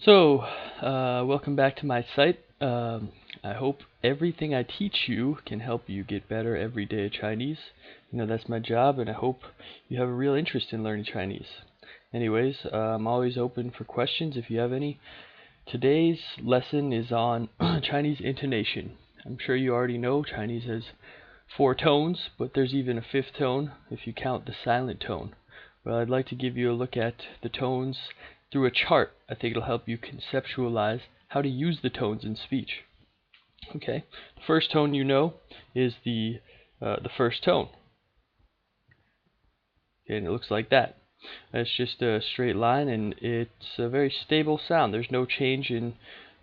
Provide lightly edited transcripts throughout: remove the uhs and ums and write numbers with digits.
Welcome back to my site. I hope everything I teach you can help you get better every day at Chinese. You know, that's my job, and I hope you have a real interest in learning Chinese. Anyways, I'm always open for questions if you have any. Today's lesson is on Chinese intonation. I'm sure you already know Chinese has 4 tones, but there's even a 5th tone if you count the silent tone. Well, I'd like to give you a look at the tones through a chart. I think it'll help you conceptualize how to use the tones in speech. Okay, the first tone you know is the first tone. Okay, and it looks like that. It's just a straight line, and it's a very stable sound. There's no change in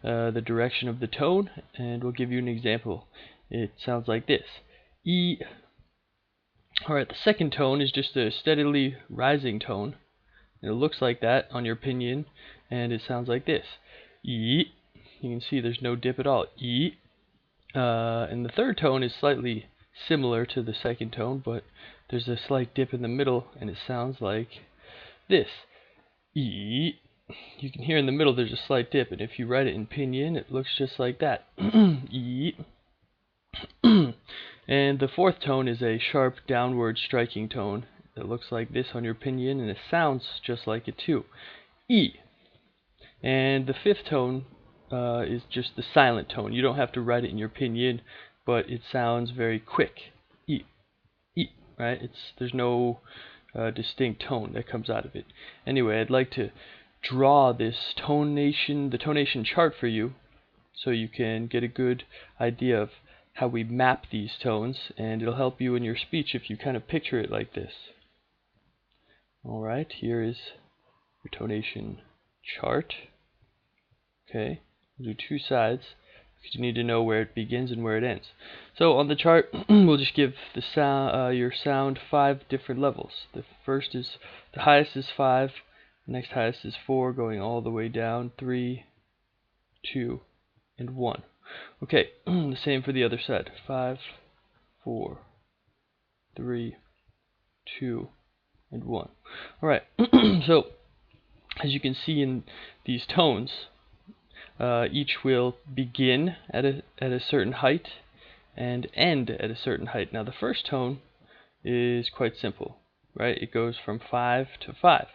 the direction of the tone, and we'll give you an example. It sounds like this. E. Alright, the second tone is just a steadily rising tone. And it looks like that on your pinyin, and it sounds like this. E. You can see there's no dip at all. E. And the third tone is slightly similar to the second tone, but there's a slight dip in the middle, and it sounds like this. E. You can hear in the middle there's a slight dip, and if you write it in pinyin, it looks just like that. E. And the fourth tone is a sharp downward striking tone. It looks like this on your pinyin, and it sounds just like it too. E. And the fifth tone is just the silent tone. You don't have to write it in your pinyin, but it sounds very quick. E. E. Right? There's no distinct tone that comes out of it. Anyway, I'd like to draw the tonation chart for you, so you can get a good idea of how we map these tones, and it'll help you in your speech if you kind of picture it like this. Alright, here is your tonation chart. Okay, we'll do 2 sides because you need to know where it begins and where it ends. So on the chart, we'll just give the your sound 5 different levels. The highest is 5, the next highest is 4, going all the way down 3, 2, and 1. Okay, the same for the other side. 5, 4, 3, 2, and 1. Alright, so as you can see in these tones, each will begin at a certain height and end at a certain height. Now the first tone is quite simple, right? It goes from 5 to 5.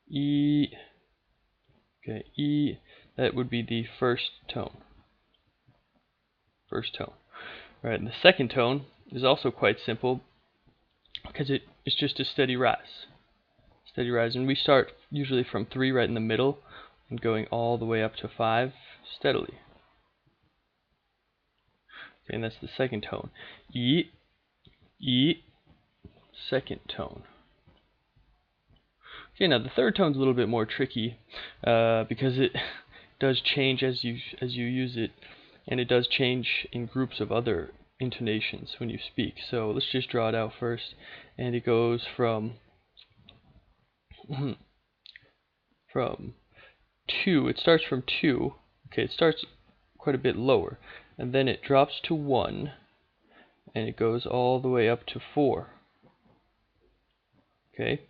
E. Okay, E. That would be the first tone. First tone. Right, and the second tone is also quite simple because it's just a steady rise. Steady rise, and we start usually from 3 right in the middle and going all the way up to 5 steadily. Okay, and that's the second tone. E. E. Second tone. Okay, now the third tone's a little bit more tricky because it does change as you use it, and it does change in groups of other intonations when you speak. So let's just draw it out first, and it goes from 2. It starts from 2. Okay, it starts quite a bit lower, and then it drops to 1, and it goes all the way up to 4. Okay,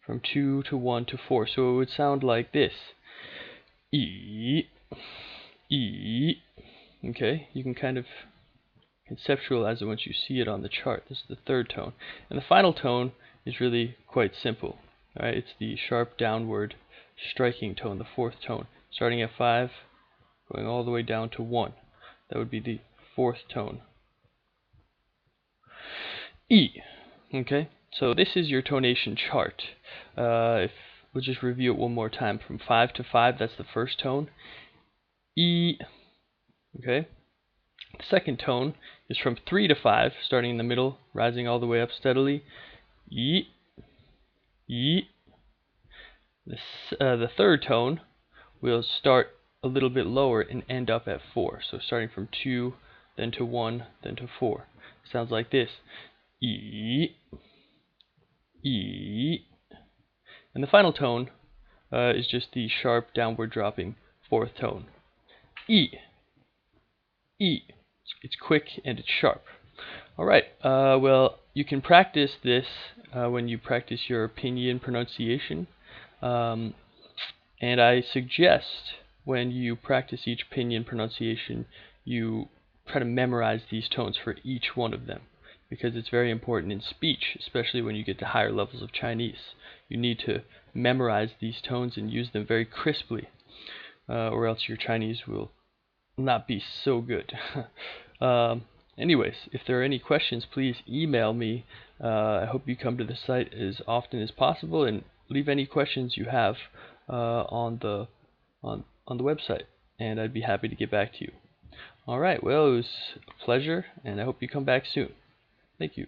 from 2 to 1 to 4. So it would sound like this. E. E. Okay, you can kind of conceptualize it once you see it on the chart. This is the third tone. And the final tone is really quite simple. Alright, it's the sharp downward striking tone, the fourth tone. Starting at 5, going all the way down to 1. That would be the fourth tone. E. Okay, so this is your tonation chart. If we'll just review it one more time. From 5 to 5, that's the first tone. E. Okay. The second tone is from 3 to 5, starting in the middle, rising all the way up steadily. E. E. The third tone will start a little bit lower and end up at 4. So starting from 2, then to 1, then to 4. Sounds like this. E. E. And the final tone is just the sharp downward dropping fourth tone. E. E. It's quick and it's sharp. Alright, well, you can practice this when you practice your pinyin pronunciation. And I suggest when you practice each pinyin pronunciation, you try to memorize these tones for each one of them, because it's very important in speech, especially when you get to higher levels of Chinese. You need to memorize these tones and use them very crisply, or else your Chinese will not be so good. Anyways, if there are any questions, please email me. I hope you come to the site as often as possible and leave any questions you have on the website, and I'd be happy to get back to you. Alright, well, it was a pleasure, and I hope you come back soon. Thank you.